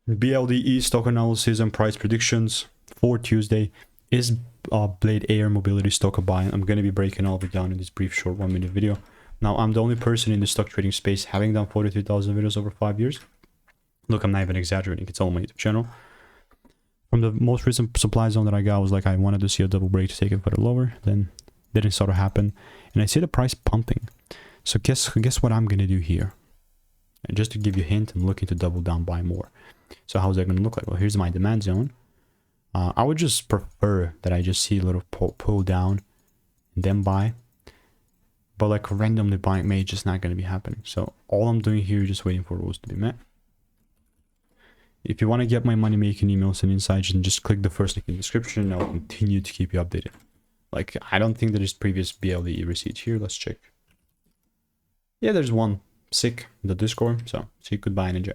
BLDE stock analysis and price predictions for Tuesday. Is Blade Air Mobility stock a buy? I'm going to be breaking all of it down in this brief short 1-minute video. Now, I'm the only person in the stock trading space having done 43,000 videos over 5 years. Look, I'm not even exaggerating. It's all on my YouTube channel. From the most recent supply zone that I got was like I wanted to see a double break to take it further lower. Then didn't sort of happen. And I see the price pumping. So guess what I'm going to do here? And just to give you a hint, I'm looking to double down buy more. So how's that going to look like? Well, here's my demand zone. I would just prefer that I just see a little pull down and then buy. But like randomly buying may just not going to be happening. So all I'm doing here is just waiting for rules to be met. If you want to get my money making emails and insights, then just click the first link in the description and I'll continue to keep you updated. Like, I don't think there is previous BLDE receipts here. Let's check. Yeah, there's one. Sick, the Discord. So, see you, goodbye and enjoy.